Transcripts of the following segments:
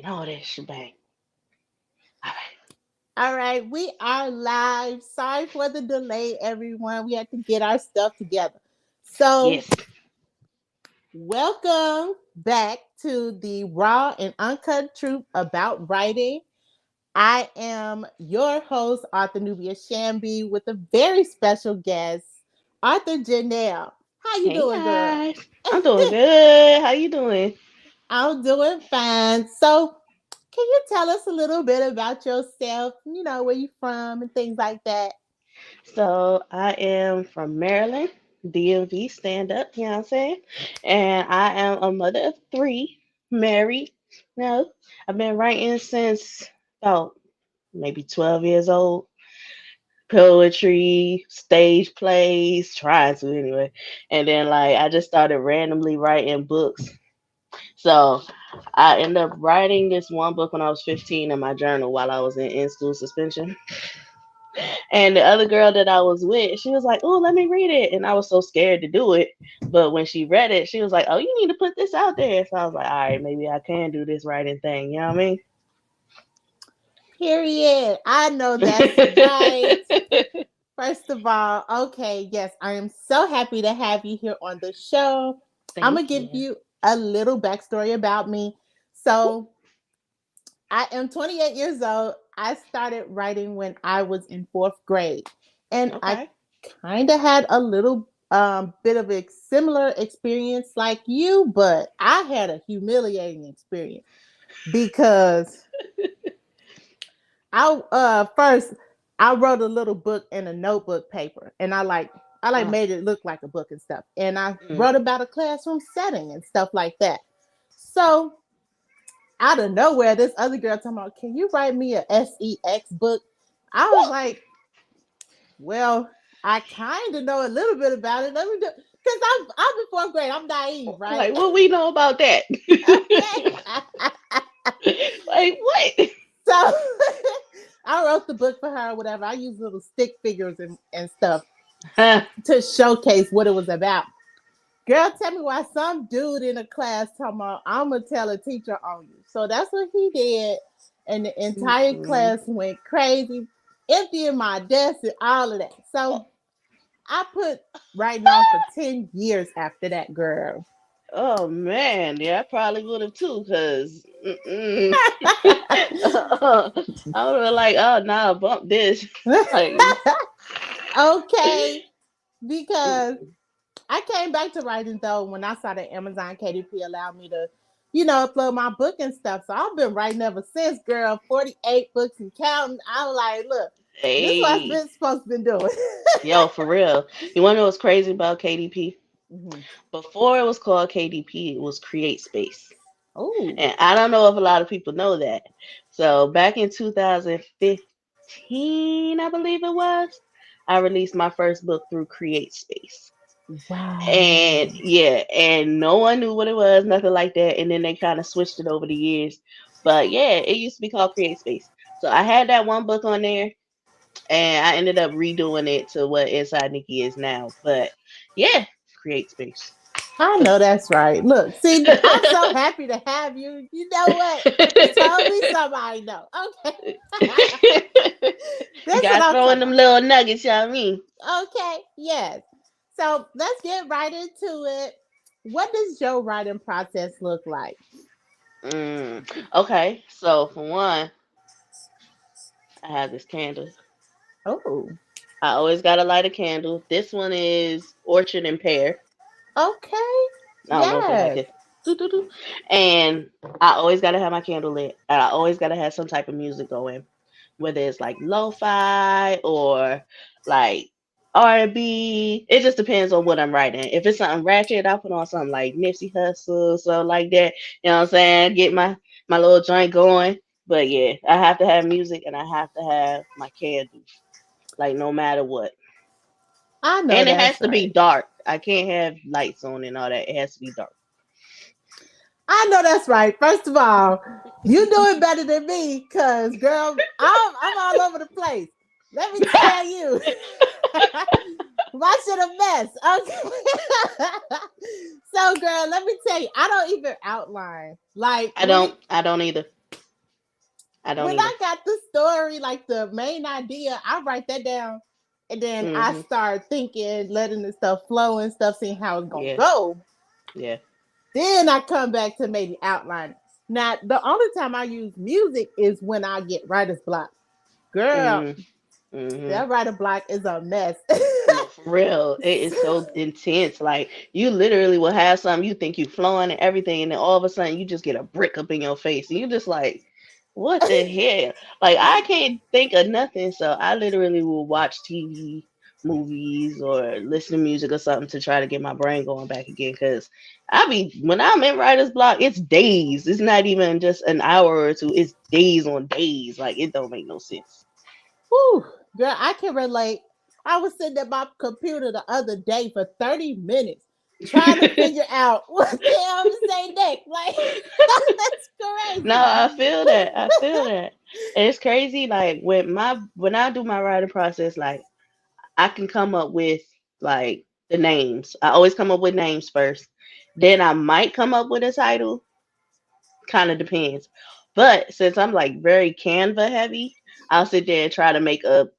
and all that shebang. All All right, we are live. Sorry for the delay, everyone. We had to get our stuff together. So, right. welcome back to the raw and uncut truth about writing. I am your host, Author Nubia Shambee, with a very special guest, Author Jen Elle. How you Hey doing, girl? guys. I'm doing good. How you doing? I'm doing fine. So, can you tell us a little bit about yourself? Where you from and things like that. So I am from Maryland, DMV, stand up, you know what I'm saying? And I am a mother of three, married. No, I've been writing since about maybe 12 years old. Poetry, stage plays, trying to anyway. And then like I just started randomly writing books. So I ended up writing this one book when I was 15 in my journal while I was in school suspension. And the other girl that I was with, she was like, "Oh, let me read it." And I was so scared to do it. But when she read it, she was like, "Oh, you need to put this out there." So I was like, "All right, maybe I can do this writing thing." You know what I Period. I know that's right. mean? First of all, okay, yes, I am so happy to have you here on the show. I'm going Thank to give you. you a little backstory about me. So, I am 28 years old. I started writing when I was in fourth grade, and I Okay. kind of had a little bit of a similar experience like you, but I had a humiliating experience because I first I wrote a little book in a notebook paper, and I Oh. made it look like a book and stuff, and I Mm. wrote about a classroom setting and stuff like that. So out of nowhere, this other girl talking about, "Can you write me a sex book?" I was Woo! like, "Well, I kind of know a little bit about it. Let me do." Because I'm in fourth grade. I'm naive, right? Like, what we know about that? Okay. Like, what? So I wrote the book for her, whatever. I used little stick figures and stuff Huh. to showcase what it was about. Girl, tell me why some dude in a class talking about, "I'm gonna tell a teacher on you." So that's what he did, and the entire Mm-mm. class went crazy, emptying my desk and all of that. So I put writing off for 10 years after that, girl. Oh man, yeah, I probably would have too, cause I would have like, oh nah, bump this. Like, Okay, because mm, I came back to writing though when I saw that Amazon KDP allowed me to, upload my book and stuff. So I've been writing ever since, girl. 48 books and counting. I was like, look, this is what I've hey, been supposed to been doing. yo, for real. You wanna know what's crazy about KDP? Mhm. Before it was called KDP, it was Create Space. Oh, And I don't know if a lot of people know that. So back in 2015, I believe it was, I released my first book through Create Space. And wow. yeah, and no one knew what it was, nothing like that. And then they kind of switched it over the years. But yeah, it used to be called Create Space. So I had that one book on there, and I ended up redoing it to what Inside Nikki is now. But yeah, Create Space. I know that's right. Look, see, I'm so happy to have you. You know what? You told me something I know. Okay. That's what Got I'm talking throwing them about. little nuggets, you know what I mean? Okay, yes. So let's get right into it. What does your writing process look like? Okay, so for one, I have this candle. Oh, I always gotta light a candle. This one is orchard and pear. okay. I don't know if they like Yes. it. Doo, doo, doo. And I always gotta have my candle lit. And I always gotta have some type of music going, whether it's like lo-fi or like R&B. It just depends on what I'm writing. If it's something ratchet, I'll put on something like Nipsey Hussle, so like that. You know what I'm saying? Get my little joint going. But yeah, I have to have music and I have to have my candle, like no matter what. I know And it that's has to be right. dark. I can't have lights on and all that. It has to be dark. I know that's right. First of all, you do it better than me, cause girl, I'm all over the place. Let me tell you. My shit a mess. Okay. So girl, let me tell you, I don't even outline. Like I don't either. I don't When either. I got the story, like the main idea, I write that down, and then I Mhm. start thinking, letting the stuff flow and stuff, seeing how it's gonna Yeah. go. Yeah. Then I come back to maybe outline. Now, the only time I use music is when I get writer's block. Girl, Mhm. Mhm. that writer block is a mess. No, for real. It is so intense. Like you literally will have something you think you flowing and everything, and then all of a sudden you just get a brick up in your face, and you just like, what the hell? Like I can't think of nothing, so I literally will watch TV, movies, or listen to music or something to try to get my brain going back again. Cause I be when I'm in writer's block, it's days. It's not even just an hour or two. It's days on days. Like it don't make no sense. Whew, girl, I can relate. I was sitting at my computer the other day for 30 minutes trying to figure out what the hell to say next. Like, that's No, crazy. I feel that. I feel that. And it's crazy. Like when I do my writing process, like I can come up with like the names. I always come up with names first. Then I might come up with a title. Kind of depends. But since I'm like very Canva heavy, I'll sit there and try to make a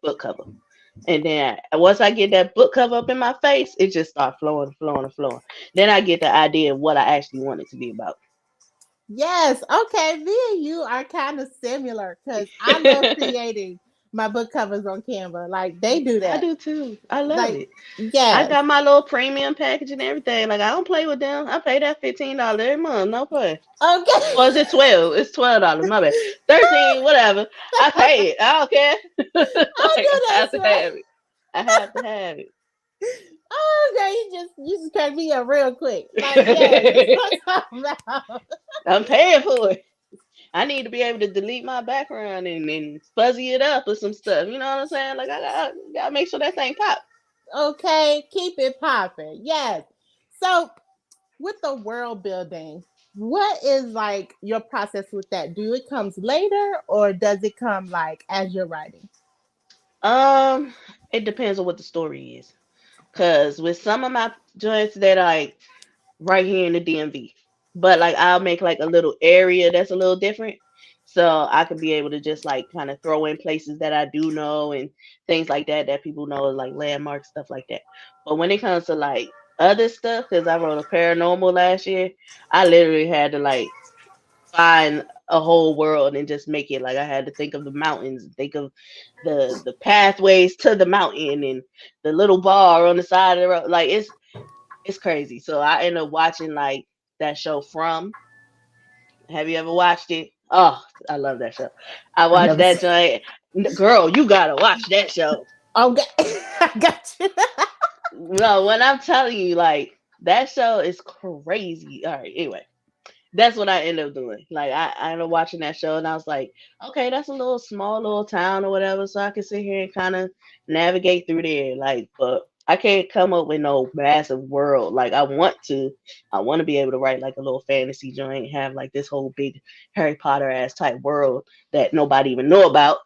book cover. And then once I get that book cover up in my face, it just starts flowing, flowing, and flowing. Then I get the idea of what I actually want it to be about. Yes, okay. Me and you are kind of similar because I love creating my book covers on Canva. Like, they do I that. do too. I love Like, it. I yes. got my little premium package and everything. Like I don't play with them. I pay that $15 every month. No play. Okay. Or is it 12? It's $12. My bad. 13, whatever. I pay it. I don't care. I Like I know have that's to right. have it. I have to have Oh, okay, you just cracked me up real quick. Like, yes, that's it. what I'm talking about. I'm paying for it. I need to be able to delete my background and fuzzy it up or some stuff. You know what I'm saying? Like gotta make sure that thing pop. Okay, keep it popping. Yes. So, with the world building, what is like your process with that? Do it comes later or does it come like as you're writing? Um, it depends on what the story is. Cause with some of my joints that like right here in the DMV. But like I'll make like a little area that's a little different. So I could be able to just like kind of throw in places that I do know and things like that that people know like landmarks, stuff like that. But when it comes to like other stuff, because I wrote a paranormal last year, I literally had to like find a whole world and just make it like I had to think of the mountains, think of the pathways to the mountain and the little bar on the side of the road. Like it's crazy. So I end up watching like that show From. Have you ever watched it? Oh, I love that show. I I watched never that said. giant girl. You gotta watch that show. Okay, I got you. No, when I'm telling you, like that show is crazy. All right, anyway, that's what I end up doing. Like I ended up watching that show and I was like, okay, that's a little small little town or whatever, so I can sit here and kind of navigate through there. Like, but I can't come up with no massive world. Like I want to be able to write like a little fantasy joint, have like this whole big Harry Potter ass type world that nobody even know about.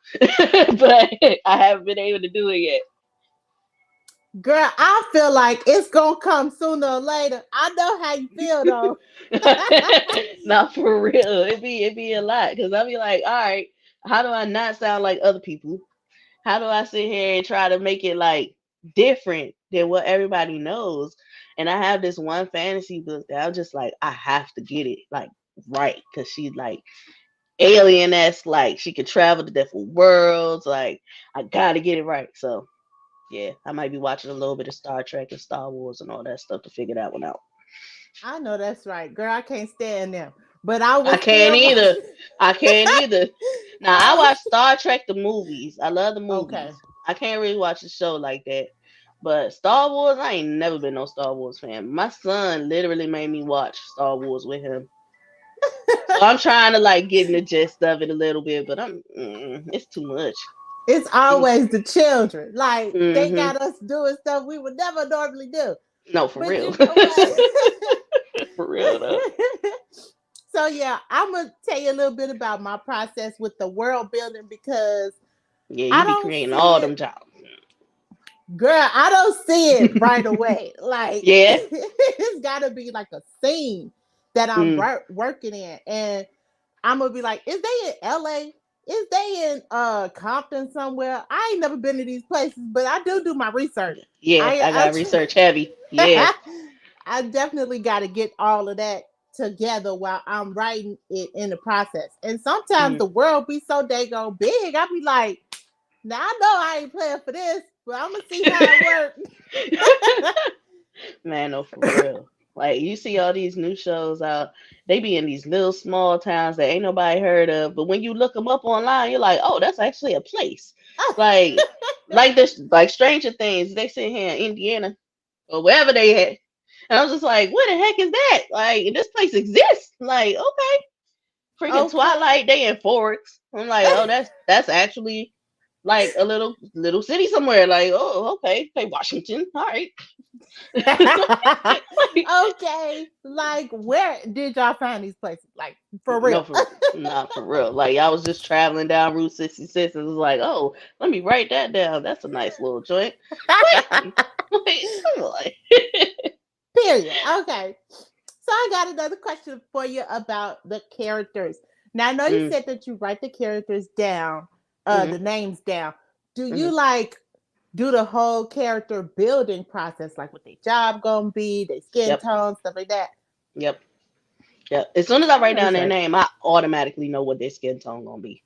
But I haven't been able to do it Girl, I feel like it's gonna come sooner or later. I know how you feel though. yet. Not for real. It be a lot because I'll be like, all right, how do I not sound like other people? How do I sit here and try to make it like different than what everybody knows? And I have this one fantasy book that I'm just like, I have to get it like right because she's like alien esque, like she could travel to different worlds. Like I gotta get it right. So yeah, I might be watching a little bit of Star Trek and Star Wars and all that stuff to figure that one out. I know that's right, girl. I can't stand them, but I I was can't still either. watching. I can't either. Now I I watch Star Trek the movies. I love the okay. movies. I can't really watch the show like that. But Star Wars, I ain't never been no Star Wars fan. My son literally made me watch Star Wars with him. So I'm trying to like get in the gist of it a little bit, but it's too much. It's It, always the children. Like they hmm got us doing stuff we would never normally do. No, for But real. you know what? For real though. So yeah, I'm gonna tell you a little bit about my process with the world building because Yeah, I you be don't creating see all it, them jobs. girl. I don't see it right away. Like Yeah. it's got to be like a scene that I'm Mm, working in, and I'm gonna be like, is they in LA? Is they in Compton somewhere? I ain't never been to these places, but I do my research. Yeah, I I got research heavy. Yeah. I definitely got to get all of that together while I'm writing it in the process. And sometimes Mm. the world be so daggone big. I be like, now I know I ain't playing for this, but I'm gonna see how it works. Man, no, for real. Like you see all these new shows out, they be in these little small towns that ain't nobody heard of. But when you look them up online, you're like, oh, that's actually a place. Like, like this, like Stranger Things. They sit here in Indiana or wherever they at, and I was just like, what the heck is that? Like, this place exists. Like, okay, freaking Okay. Twilight. They in Forks. I'm like, oh, that's actually like a little city somewhere. Like, oh, okay, hey, Washington. All right. Okay. Like, where did y'all find these places? Like, for No, real. for not for real. Like I was just traveling down Route 66 and was like, oh, let me write that down. That's a nice little joint. Wait, wait, come on. Period. Okay. So I got another question for you about the characters. Now I know you Mm, said that you write the characters down, hmm. the names down. Do Hmm. you like do the whole character building process, like what their job gonna be, their skin Yep, tone, stuff like that? yep, yep. As soon as I I write know down that's their right. name, I automatically know what their skin tone gonna be.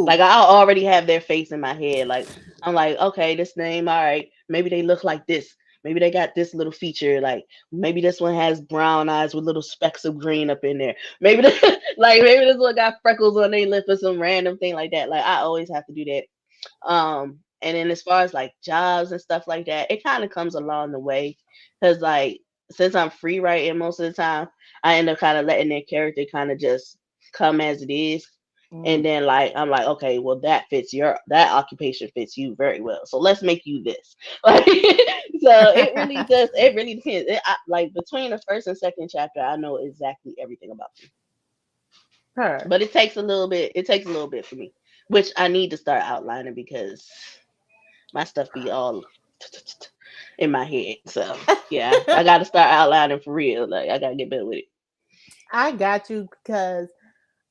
Like Ooh. I already have their face in my head. Like I'm like, okay, this name, all right. Maybe they look like this. Maybe they got this little feature. Like maybe this one has brown eyes with little specks of green up in there. Maybe like maybe this one got freckles on their lip or some random thing like that. Like I always have to do that. And then as far as like jobs and stuff like that, it kind of comes along the way because like since I'm free writing most of the time, I end up kind of letting their character kind of just come as it is. And Mm. then like I'm like, okay, well that occupation fits you very well. So let's make you this. Like so it really depends. Like between the first and second chapter, I know exactly everything about them. Her. But it takes a little bit for me, which I need to start outlining because my stuff be all in my head. So yeah, I got to start outlining for real. Like I got to get better with I got you because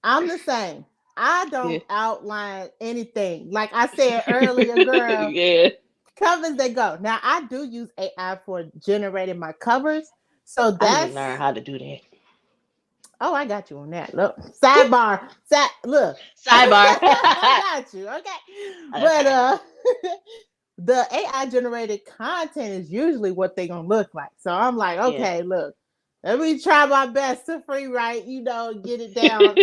I'm the same. I don't it. outline anything. Like I said earlier, girl, Yeah. covers they go. Now I do use AI for generating my covers. So I need to learn that's how to do that. oh, I got you on that. Look, sidebar. Look. Sidebar. I got you. Okay. But Okay. the AI generated content is usually what they gonna look like. So I'm like, Yeah. okay, look, let me try my best to free write, get it down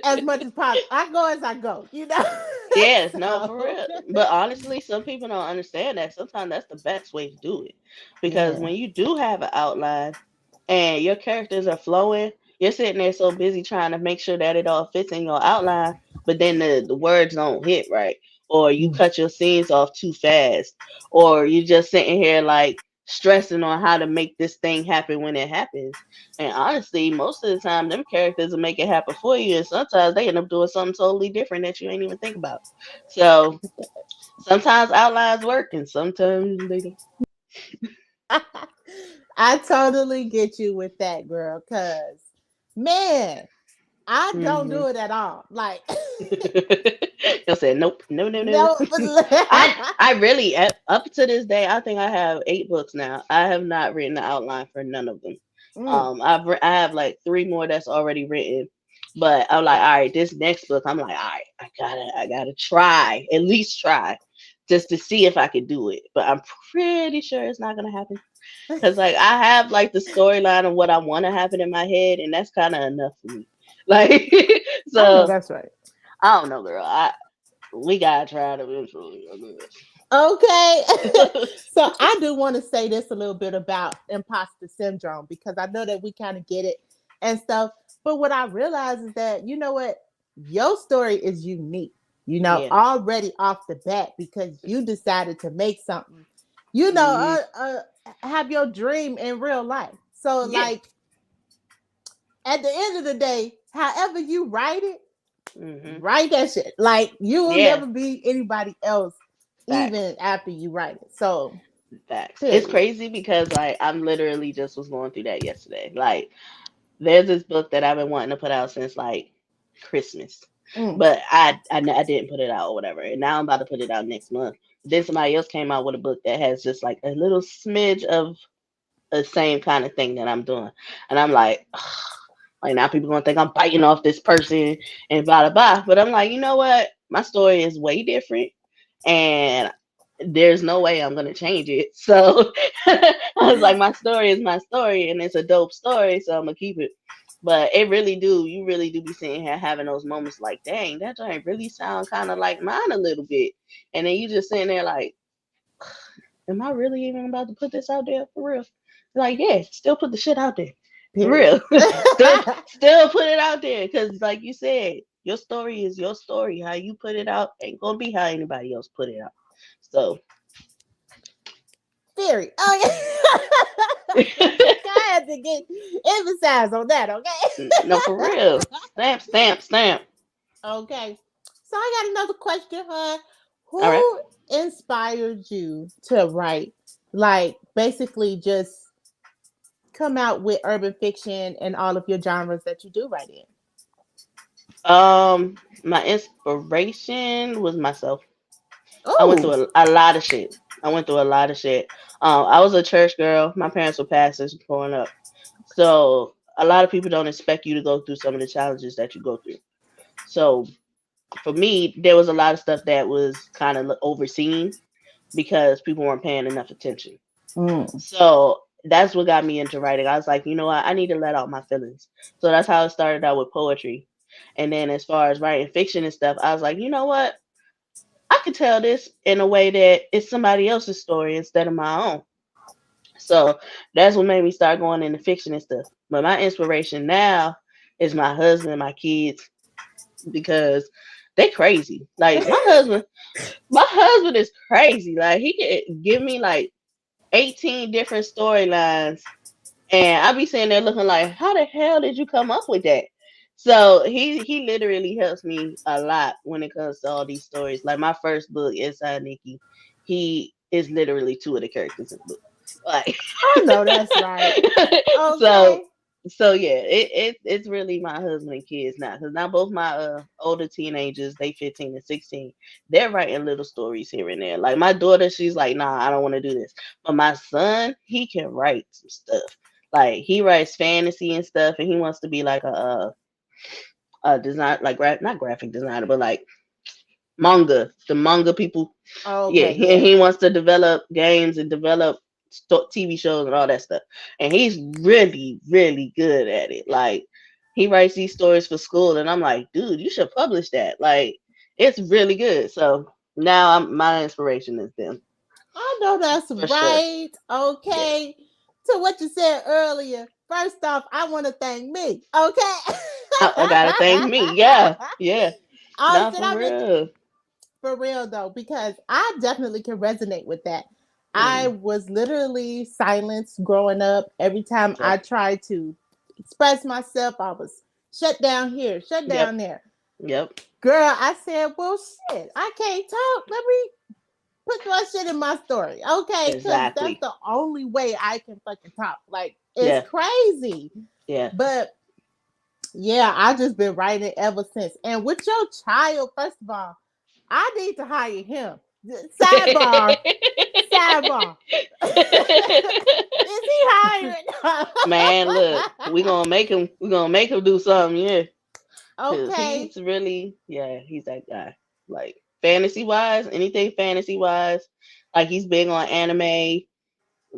as much as possible. I go as I go. Yes, no, for So real. But honestly, some people don't understand that. Sometimes that's the best way to do it. Because yeah. when you do have an outline and your characters are flowing, you're sitting there so busy trying to make sure that it all fits in your outline, but then the words don't hit right. Or you Mm. cut your scenes off too fast. Or you just sitting here like stressing on how to make this thing happen when it happens. And honestly, most of the time, them characters will make it happen for you, and sometimes they end up doing something totally different that you ain't even think about. So sometimes outlines work, and sometimes they don't. I totally get you with that, girl. Cause man, I don't Hmm. do it at all. Like You'll say nope, no, no, no. no, I really up to this day, I think I have 8 books now. I have not written the outline for none of them. mm, I have like 3 more that's already written, but I'm like, all right, this next book, I'm like, all right, I gotta try, at least try, just to see if I can do it. But I'm pretty sure it's not gonna happen because like I have like the storyline of what I want to happen in my head, and that's kind of enough for me. Like, I know so that's right. I don't know, girl. We gotta try it eventually. Okay. So I do want to say this a little bit about imposter syndrome because I know that we kind of get it and stuff. But what I realize is that, you know what? Your story is unique, Yeah. already off the bat because you decided to make something, Hmm. have your dream in real life. So, Yeah. like, at the end of the day, however you Hmm. write that shit. Like, you will Yeah. never be anybody else Facts. even after you write it. So, Facts. It's period. crazy because like I'm literally just was going through that yesterday. Like there's this book that I've been wanting to put out since like Christmas. Mm. But I didn't put it out or whatever. And now I'm about to put it out next month. Then somebody else came out with a book that has just like a little smidge of the same kind of thing that I'm doing. And I'm like, like now people gonna think I'm biting off this person and blah blah blah. But I'm like, you know what? My story is way different, and there's no way I'm gonna change it. So I was like, my story is my story, and it's a dope story, so I'm gonna keep it. But you really do be sitting here having those moments like, dang, that joint really sound kind of like mine a little bit, and then you just sitting there like, am I really even about to put this out there for real? Like, yeah, still put the shit out there. For Period. real. Still put it out there. Cause like you said, your story is your story. How you put it out ain't gonna be how anybody else put it out. So Period. Oh yeah. I had to get emphasize on that, no, for okay? real. Stamp, stamp, stamp. Okay. So I got another question, huh? All right. Who inspired you to write? Like basically just come out with urban fiction and all of your genres that you do write in. My inspiration was myself. I went Oh. through a lot of shit. I went through a lot of shit. I was a church girl. My parents were pastors growing up. So a lot of people don't expect you to go through some of the challenges that you go through. So for me, there was a lot of stuff that was kind of overseen because people weren't paying enough attention. Mm. So that's what got me into writing. I was like, you know what? I need to let out my feelings. So that's how it started out with poetry. And then as far as writing fiction and stuff, I was like, you know what? I could tell this in a way that it's somebody else's story instead of my own. So that's what made me start going into fiction and stuff. But my inspiration now is my husband and my kids because they crazy. Like my husband is crazy. Like he can give me like 18 different storylines, and I be sitting there looking like, how the hell did you come up with that? So he literally helps me a lot when it comes to all these stories. Like my first book, Inside Nikki, he is literally two of the characters in the book. Like I know that's right. so Okay. yeah, it's really my husband and kids now because now both my older teenagers, they 15 and 16, they're writing little stories here and there. Like my daughter, she's like, nah, I don't want to do this. But my son, he can write some stuff. Like he writes fantasy and stuff, and he wants to be like a design, like not graphic designer, but like the manga people. Yeah, Okay, he yeah. wants to develop games and develop TV shows and all that stuff. And he's really, really good at it. Like he writes these stories for school, and I'm like, dude, you should publish that. Like it's really good. So now my inspiration is them I know that's for sure. right. Yeah, Okay. To what you said earlier. First off, I want to thank me. Okay. I gotta thank me. Yeah, yeah, Oh, not did for I mention real. for real though? Because I definitely can resonate with that. I Mm, was literally silenced growing up. Every time I yep, tried to express myself, I was shut down here, shut yep, down there. yep. Girl, I said, well, shit, I can't talk. Let me put my shit in my story, okay? Because that's Exactly. the only way I can fucking talk. Like, it's Yeah, crazy. yeah. But yeah, I just been writing ever since. And with your child, first of all, I need to hire him. Sidebar, sidebar. Is he hiring? Man, look, we gonna make him do something, yeah. Cause Okay. he's really, yeah, he's that guy. Like fantasy wise, anything fantasy wise, like he's big on anime,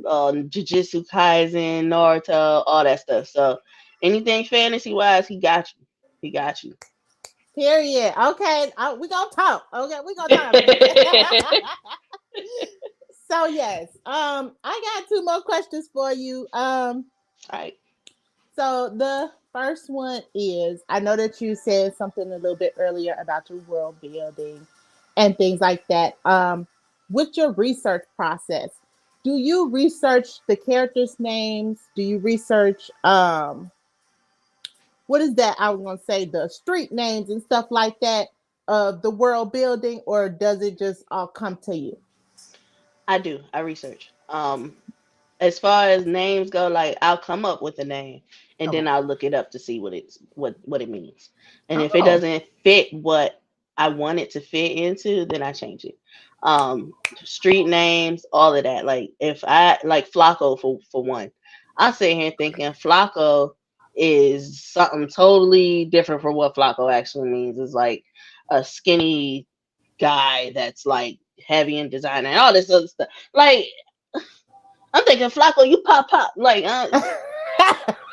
Jujutsu Kaisen, Naruto, all that stuff. So anything fantasy wise, he got you. He got you. Period. Okay. We gonna talk. Okay, we gonna talk about that. So yes, I got two more questions for you. Right. So the first one is, I know that you said something a little bit earlier about your world building and things like that. With your research process, do you research the characters' names? Do you research what is that? I was gonna say the street names and stuff like that of the world building, or does it just all come to you? I do. I research. as far as names go, like I'll come up with a name and then Okay. I'll look it up to see what it means. And if it Oh. doesn't fit what I want it to fit into, then I change it. Street names, all of that. Like if I like Flacco for one, I sit here thinking Flacco is something totally different from what Flacco actually means. It's like a skinny guy that's like heavy in design and all this other stuff. Like I'm thinking Flacco, you pop, like,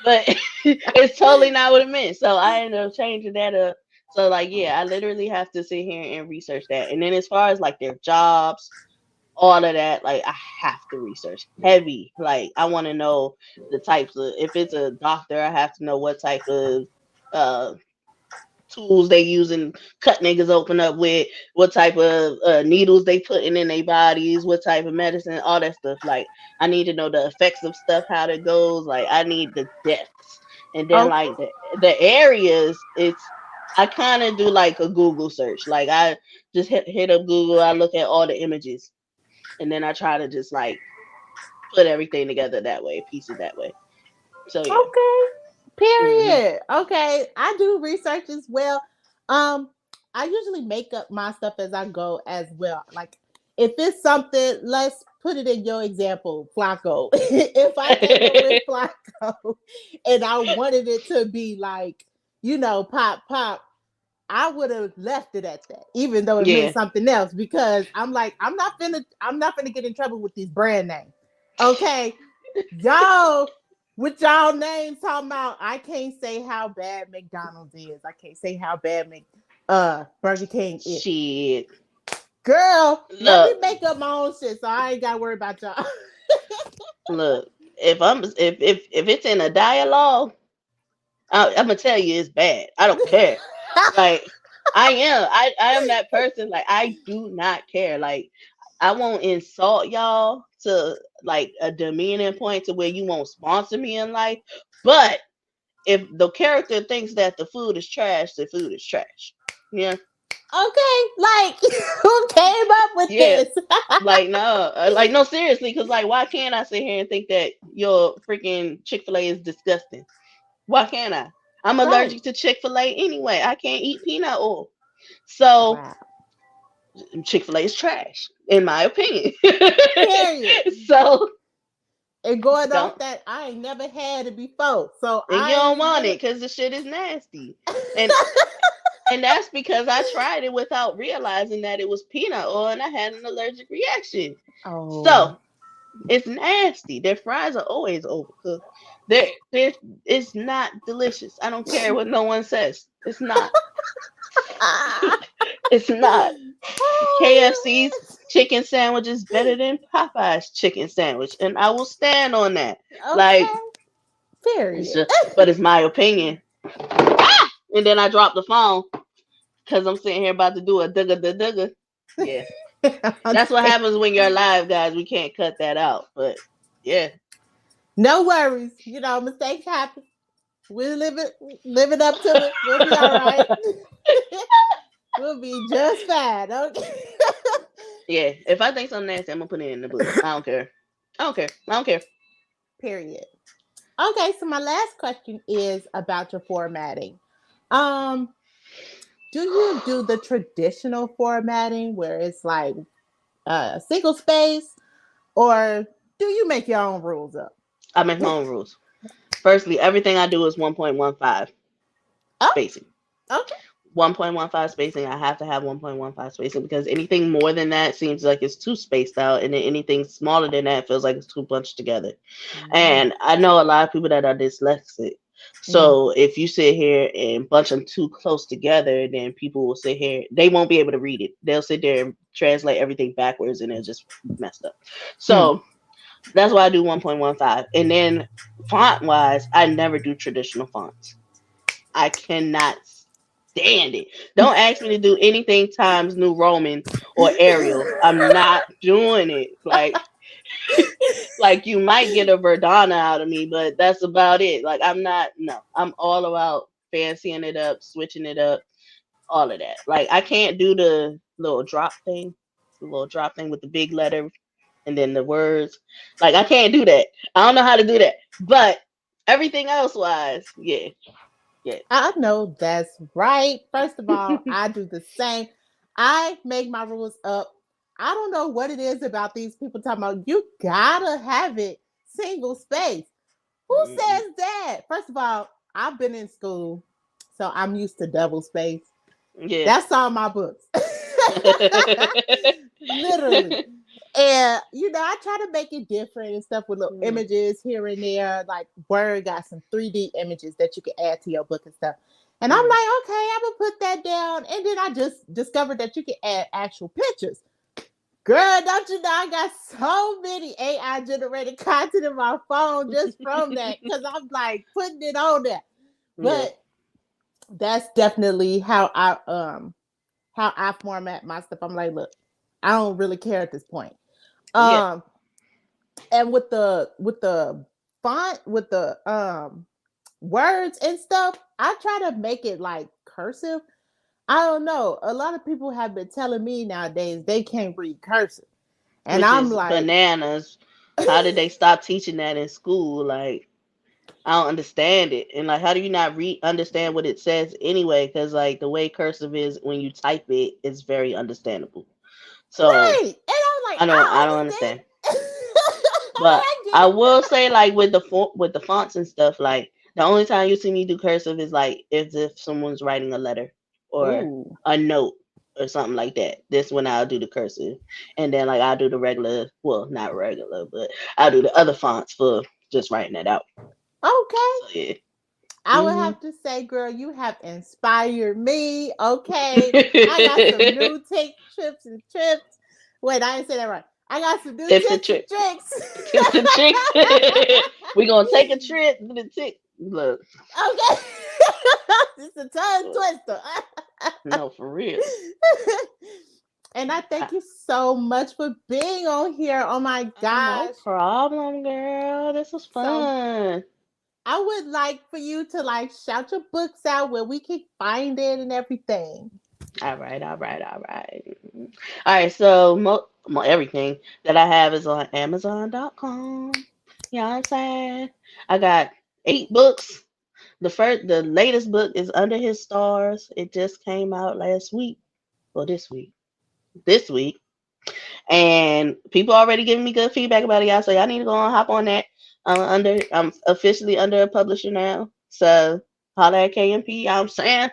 but it's totally not what it meant. So I ended up changing that up. So like, yeah, I literally have to sit here and research that. And then as far as like their jobs, all of that, like I have to research heavy. Like I want to know the types of if it's a doctor, I have to know what type of uh tools they using cut niggas open up with, what type of needles they putting in their bodies, what type of medicine, all that stuff. Like I need to know the effects of stuff, how it goes. Like I need the depths, and then Okay. like the areas. It's I kind of do like a Google search. Like I just hit up Google. I look at all the images, and then I try to just like put everything together that way, piece it that way. So yeah. Okay. Hmm. Period. Okay. I do research as well. Um, I usually make up my stuff as I go as well. Like if it's something, let's put it in your example, Flacco. If I came up with Flacco and I wanted it to be like, pop, I would have left it at that, even though it meant Yeah. something else, because I'm like, I'm not finna get in trouble with these brand names. Okay. Y'all with y'all names talking about I can't say how bad McDonald's is. I can't say how bad Burger King is. Shit. Girl, let me Look, make up my own shit so I ain't gotta worry about y'all. look. If it's in a dialogue, I'm gonna tell you it's bad. I don't care. Like I am that person. Like I do not care. Like I won't insult y'all to like a demeaning point to where you won't sponsor me in life. But if the character thinks that the food is trash, the food is trash. Yeah, Okay, like who came up with yeah. this? Like no, seriously, because like, why can't I sit here and think that your freaking Chick-fil-A is disgusting? Why can't I? I'm Right. allergic to Chick-fil-A anyway. I can't eat peanut oil. So Wow. Chick-fil-A is trash, in my opinion. Period. So And going don't off that, I ain't never had it before. So and you I don't ain't want gonna it because the shit is nasty. And and that's because I tried it without realizing that it was peanut oil and I had an allergic reaction. Oh. So it's nasty. Their fries are always overcooked. They're it's not delicious. I don't care what no one says. It's not. Ah. It's not. KFC's Oh, chicken sandwich is better than Popeye's chicken sandwich, and I will stand on that. Like okay. it's Period. just, but it's my opinion. Ah! And then I drop the phone because I'm sitting here about to do a dugga da dugga. Yeah, that's what Okay. happens when you're live, guys. We can't cut that out, but yeah. No worries. Mistakes happen. We're living up to it. We'll be all right. We'll be just fine. Okay. Yeah, if I think something nasty, I'm gonna put it in the book. I don't care. I don't care. I don't care. Period. Okay, so my last question is about your formatting. Um, do you do the traditional formatting where it's like single space, or do you make your own rules up? I make my own rules. Firstly, everything I do is 1.15 Oh, spacing. okay. 1.15 spacing. I have to have 1.15 spacing because anything more than that seems like it's too spaced out, and then anything smaller than that feels like it's too bunched together. Mm, And I know a lot of people that are dyslexic. mm, So if you sit here and bunch them too close together, then people will sit here. They won't be able to read it. They'll sit there and translate everything backwards, and it's just messed up. mm. So that's why I do 1.15. And then font wise, I never do traditional fonts. I cannot stand it. Don't ask me to do anything Times New Roman or Arial. I'm not doing it. Like you might get a Verdana out of me, but that's about it. Like I'm not. No, I'm all about fancying it up, switching it up, all of that. Like I can't do the little drop thing with the big letter. and then the words. Like I can't do that. I don't know how to do that. But everything else wise, yeah, yeah. I know that's right. First of all, I do the same. I make my rules up. I don't know what it is about these people talking about you gotta have it single space. Who Mm, says that? First of all, I've been in school, so I'm used to double space. yeah. That's all my books. Literally. And I try to make it different and stuff with little Mm, images here and there. Like Word got some 3D images that you can add to your book and stuff. And I'm mm, like, okay, I'm gonna put that down. And then I just discovered that you can add actual pictures. Girl, don't you know I got so many AI generated content in my phone just from that because I'm like putting it on there. yeah, But that's definitely how I format my stuff. I'm like, look, I don't really care at this point. yeah, Um, and with the font, with the words and stuff, I try to make it like cursive. I don't know. A lot of people have been telling me nowadays they can't read cursive. And which I'm is like, bananas. How did they stop teaching that in school? Like, I don't understand it. And like, how do you not understand what it says anyway? Because like the way cursive is when you type it, it's very understandable. So right. And I'm like, I I don't understand. understand. But I get I it. will say like with the fonts and stuff, like the only time you see me do cursive is like if someone's writing a letter or Ooh. a note or something like that. This when I'll do the cursive, and then like I'll do the regular. Well, not regular, but I'll do the other fonts for just writing it out. Okay. So yeah. I would Hmm. have to say, girl, you have inspired me. Okay. I got some new tips and trips. Wait, I didn't say that right. I got some new Tips and tips and tricks. tricks. Tips and tricks. We gonna take a trip to the tick. Look, Okay. It's a tongue twister. no, for real. And I thank you so much for being on here. Oh my Oh, no gosh. problem, girl. This was So fun. I would like for you to like shout your books out where we can find it and everything. All right, all right, all right. All right, so everything that I have is on Amazon.com. You know what I'm saying? I got 8 books. The latest book is Under His Stars. It just came out last week. Well, this week. This week. And people already giving me good feedback about it, y'all. So y'all need to go and hop on that. I'm officially under a publisher now. So holla at KMP, you know what I'm saying?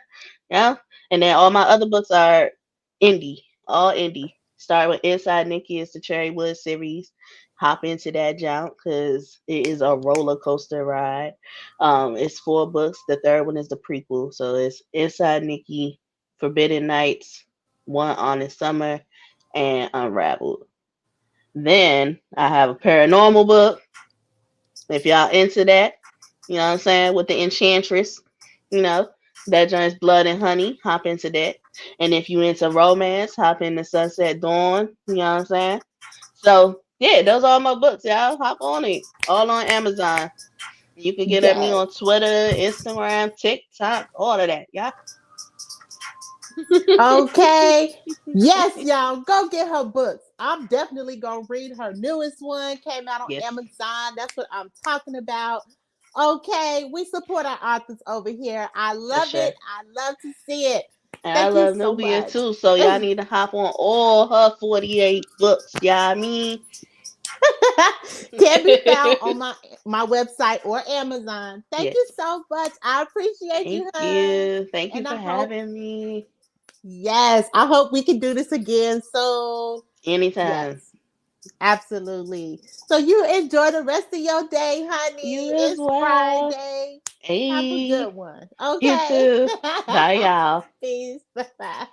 Yeah. And then all my other books are indie. All indie. Start with Inside Nikki is the Cherrywood series. Hop into that jump because it is a roller coaster ride. It's 4 books. The third one is the prequel. So it's Inside Nikki, Forbidden Nights, One Honest Summer, and Unraveled. Then I have a paranormal book. If y'all into that, you know what I'm saying, with the Enchantress, you know, that joins Blood and Honey, hop into that. And if you into romance, hop into Sunset Dawn, you know what I'm saying? So yeah, those are all my books, y'all. Hop on it. All on Amazon. You can get at me Yes. on Twitter, Instagram, TikTok, all of that, yeah. Okay. Yes, y'all. Go get her books. I'm definitely gonna read her newest one. Came out on Yes, Amazon. That's what I'm talking about. Okay, we support our authors over here. I for love sure. it. I love to see it. And I Thank you love so Nubia much. too, so y'all need to hop on all her 48 books. Yeah, I mean, Can be found on my website or Amazon. Thank you yes. so much. I appreciate Thank you, hun. you. Thank you And for I hope, having me. yes, I hope we can do this again soon. Anytime. Yes, absolutely. So you enjoy the rest of your day, honey. You as It's well. Friday. Have a good Hey, one. you Okay. too. Bye, y'all. Peace. Bye.